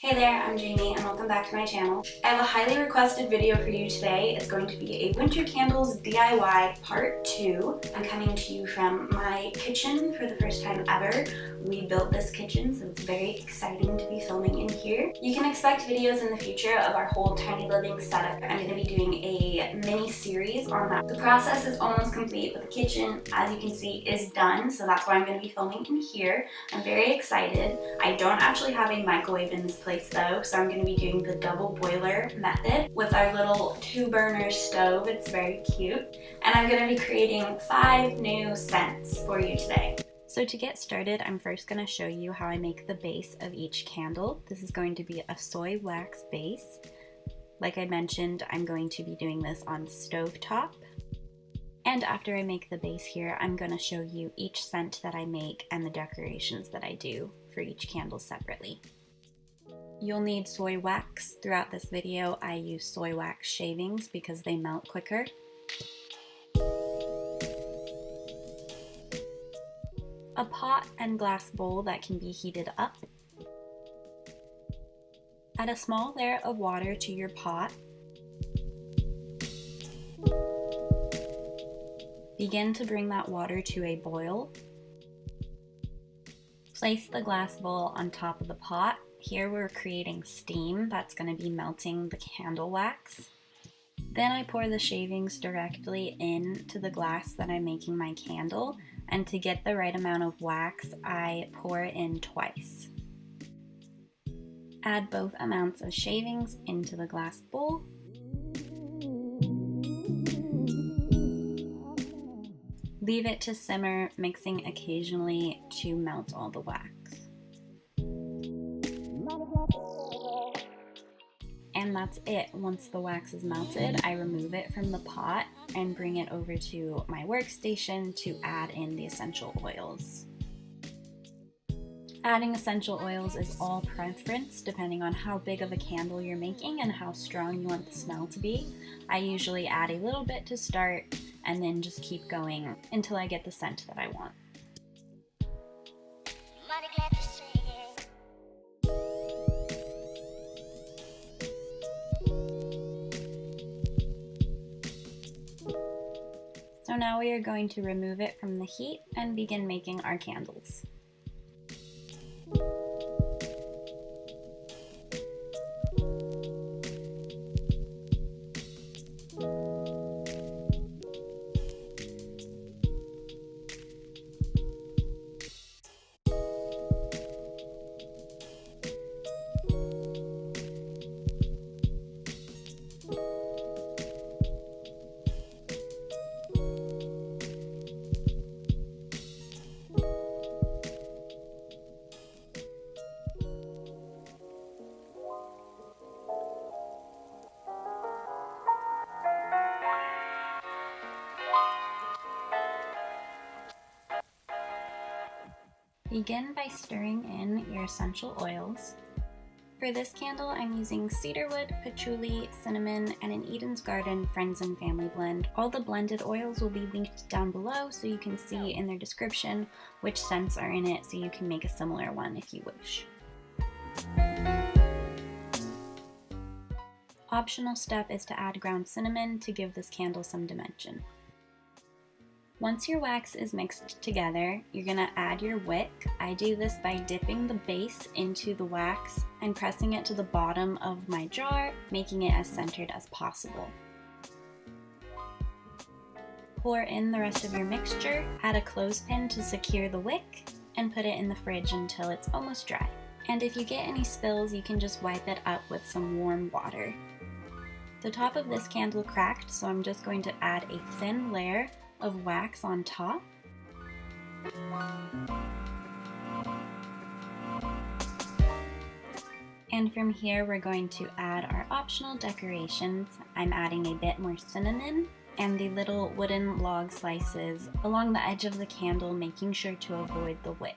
Hey there, I'm Jamie and welcome back to my channel. I have a highly requested video for you today. It's going to be a winter candles DIY part 2. I'm coming to you from my kitchen for the first time ever. We built this kitchen, so it's very exciting to be filming in here. You can expect videos in the future of our whole tiny living setup. I'm going to be doing a mini series on that. The process is almost complete, but the kitchen, as you can see, is done, so that's why I'm going to be filming in here. I'm very excited. I don't actually have a microwave in this place though, so I'm going to be doing the double boiler method with our little 2-burner stove. It's very cute. And I'm going to be creating 5 new scents for you today. So to get started, I'm first going to show you how I make the base of each candle. This is going to be a soy wax base. Like I mentioned, I'm going to be doing this on stovetop. And after I make the base here, I'm going to show you each scent that I make and the decorations that I do for each candle separately. You'll need soy wax. Throughout this video, I use soy wax shavings because they melt quicker. A pot and glass bowl that can be heated up. Add a small layer of water to your pot. Begin to bring that water to a boil. Place the glass bowl on top of the pot. Here we're creating steam that's going to be melting the candle wax. Then I pour the shavings directly into the glass that I'm making my candle, and to get the right amount of wax, I pour it in twice. Add both amounts of shavings into the glass bowl. Leave it to simmer, mixing occasionally to melt all the wax. And that's it. Once the wax is melted, I remove it from the pot and bring it over to my workstation to add in the essential oils. Adding essential oils is all preference depending on how big of a candle you're making and how strong you want the smell to be. I usually add a little bit to start and then just keep going until I get the scent that I want. So now we are going to remove it from the heat and begin making our candles. Begin by stirring in your essential oils. For this candle, I'm using cedarwood, patchouli, cinnamon, and an Eden's Garden Friends and Family blend. All the blended oils will be linked down below so you can see in their description which scents are in it so you can make a similar one if you wish. Optional step is to add ground cinnamon to give this candle some dimension. Once your wax is mixed together, you're going to add your wick. I do this by dipping the base into the wax and pressing it to the bottom of my jar, making it as centered as possible. Pour in the rest of your mixture, add a clothespin to secure the wick, and put it in the fridge until it's almost dry. And if you get any spills, you can just wipe it up with some warm water. The top of this candle cracked, so I'm just going to add a thin layer of wax on top. And from here we're going to add our optional decorations. I'm adding a bit more cinnamon and the little wooden log slices along the edge of the candle, making sure to avoid the wick.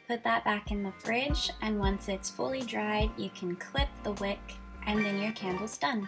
Put that back in the fridge, and once it's fully dried, you can clip the wick, and then your candle's done.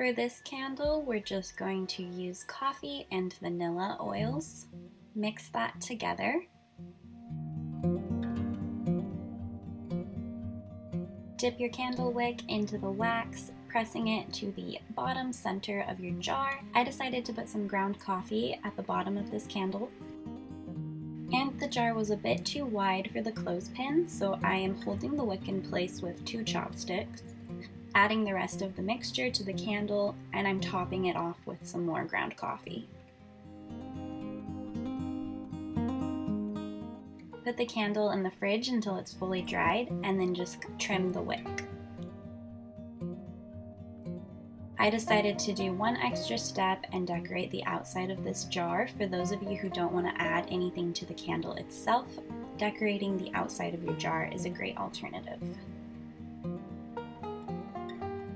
For this candle, we're just going to use coffee and vanilla oils. Mix that together. Dip your candle wick into the wax, pressing it to the bottom center of your jar. I decided to put some ground coffee at the bottom of this candle. And the jar was a bit too wide for the clothespin, so I am holding the wick in place with 2 chopsticks, adding the rest of the mixture to the candle, and I'm topping it off with some more ground coffee. Put the candle in the fridge until it's fully dried, and then just trim the wick. I decided to do one extra step and decorate the outside of this jar. For those of you who don't want to add anything to the candle itself, decorating the outside of your jar is a great alternative.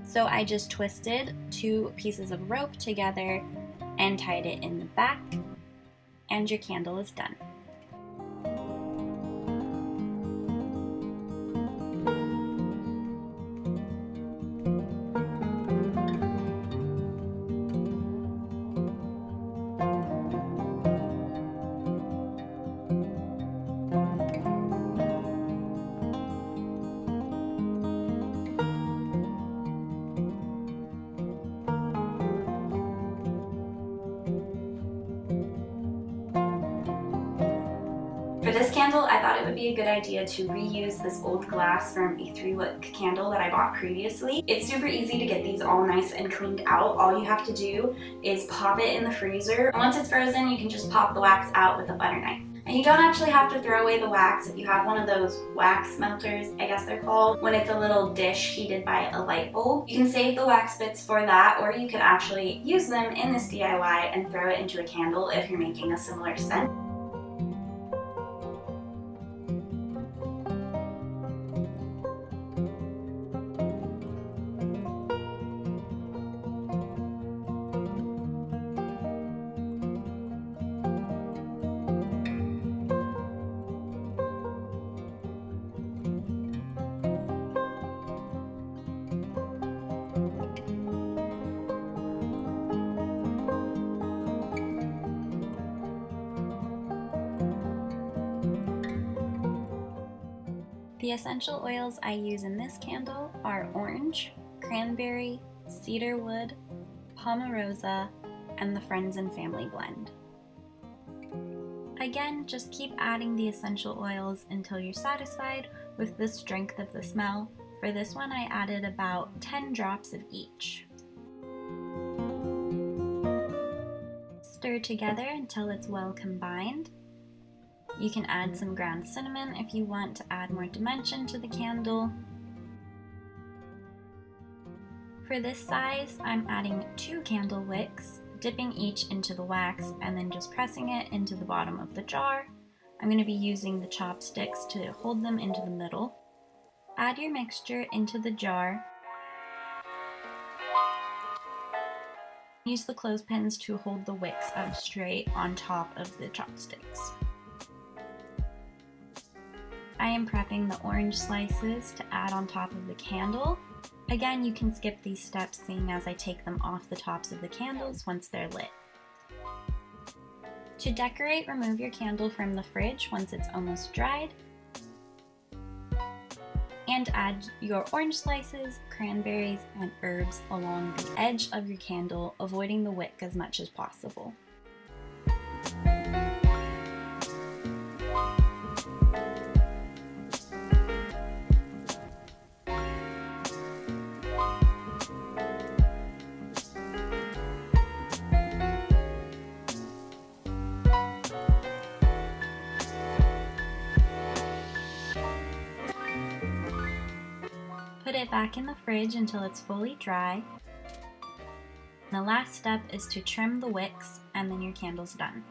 So I just twisted 2 pieces of rope together and tied it in the back, and your candle is done. For this candle, I thought it would be a good idea to reuse this old glass from a 3-wick candle that I bought previously. It's super easy to get these all nice and cleaned out. All you have to do is pop it in the freezer. And once it's frozen, you can just pop the wax out with a butter knife. And you don't actually have to throw away the wax if you have one of those wax melters, I guess they're called, when it's a little dish heated by a light bulb. You can save the wax bits for that, or you could actually use them in this DIY and throw it into a candle if you're making a similar scent. The essential oils I use in this candle are orange, cranberry, cedarwood, pomarosa, and the Friends and Family blend. Again, just keep adding the essential oils until you're satisfied with the strength of the smell. For this one, I added about 10 drops of each. Stir together until it's well combined. You can add some ground cinnamon if you want to add more dimension to the candle. For this size, I'm adding 2 candle wicks, dipping each into the wax and then just pressing it into the bottom of the jar. I'm going to be using the chopsticks to hold them into the middle. Add your mixture into the jar. Use the clothespins to hold the wicks up straight on top of the chopsticks. I am prepping the orange slices to add on top of the candle. Again, you can skip these steps seeing as I take them off the tops of the candles once they're lit. To decorate, remove your candle from the fridge once it's almost dried. And add your orange slices, cranberries, and herbs along the edge of your candle, avoiding the wick as much as possible. Put it back in the fridge until it's fully dry. The last step is to trim the wicks, and then your candle's done.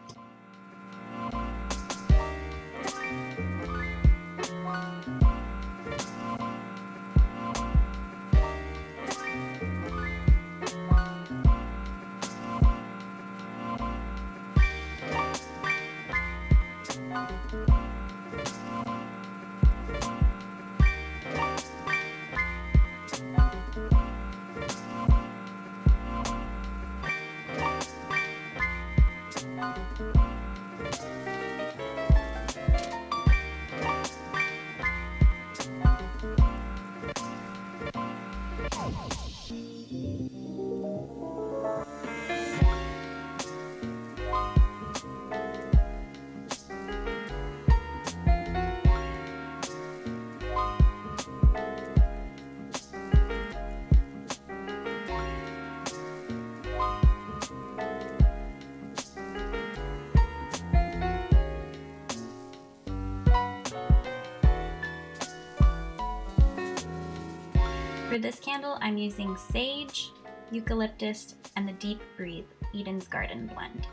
For this candle, I'm using sage, eucalyptus, and the Deep Breathe Eden's Garden blend.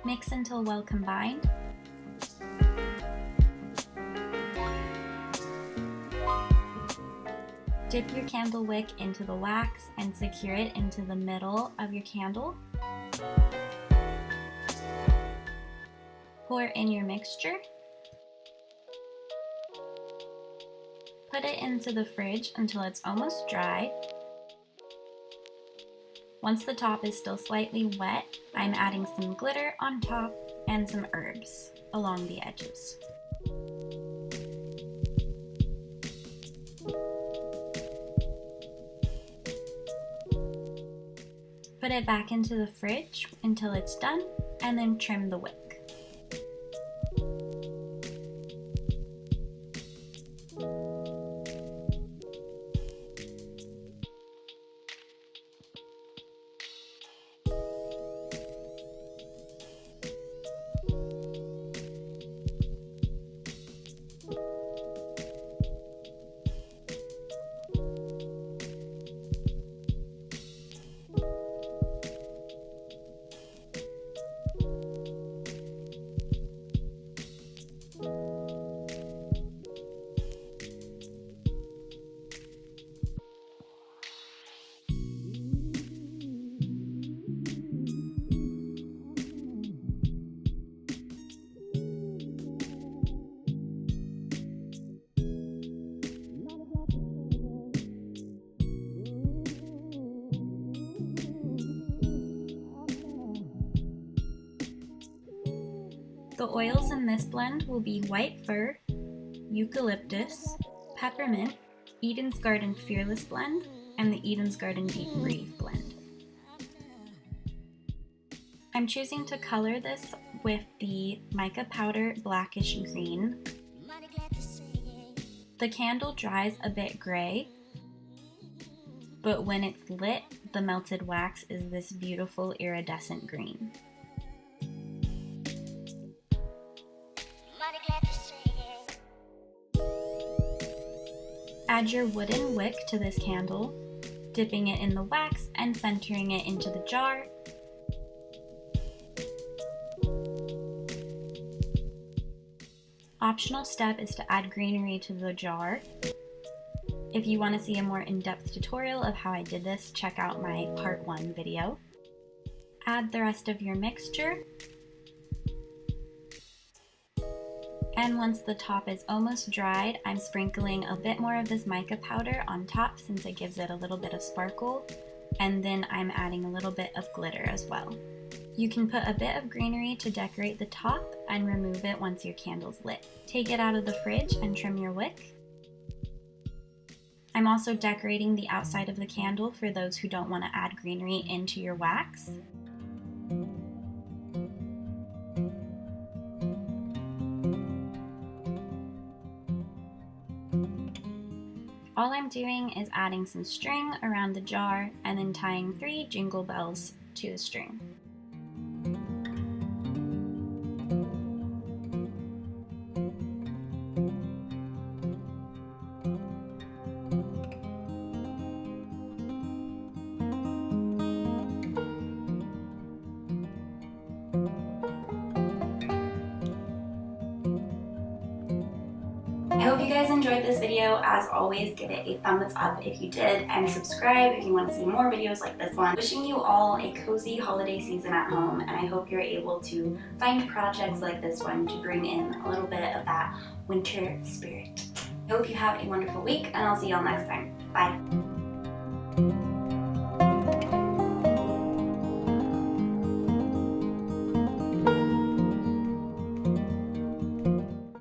Mix until well combined. Dip your candle wick into the wax and secure it into the middle of your candle. Pour in your mixture. Put it into the fridge until it's almost dry. Once the top is still slightly wet, I'm adding some glitter on top and some herbs along the edges. Put it back into the fridge until it's done, and then trim the wick. The oils in this blend will be white fir, eucalyptus, peppermint, Eden's Garden Fearless blend, and the Eden's Garden Deep Breathe blend. I'm choosing to color this with the mica powder blackish green. The candle dries a bit gray, but when it's lit, the melted wax is this beautiful iridescent green. Add your wooden wick to this candle, dipping it in the wax and centering it into the jar. Optional step is to add greenery to the jar. If you want to see a more in-depth tutorial of how I did this, check out my part 1 video. Add the rest of your mixture. And once the top is almost dried, I'm sprinkling a bit more of this mica powder on top since it gives it a little bit of sparkle, and then I'm adding a little bit of glitter as well. You can put a bit of greenery to decorate the top and remove it once your candle's lit. Take it out of the fridge and trim your wick. I'm also decorating the outside of the candle for those who don't want to add greenery into your wax. All I'm doing is adding some string around the jar and then tying 3 jingle bells to the string. I hope you guys enjoyed this video. As always, give it a thumbs up if you did, and subscribe if you want to see more videos like this one. Wishing you all a cozy holiday season at home, and I hope you're able to find projects like this one to bring in a little bit of that winter spirit. I hope you have a wonderful week, and I'll see y'all next time. Bye.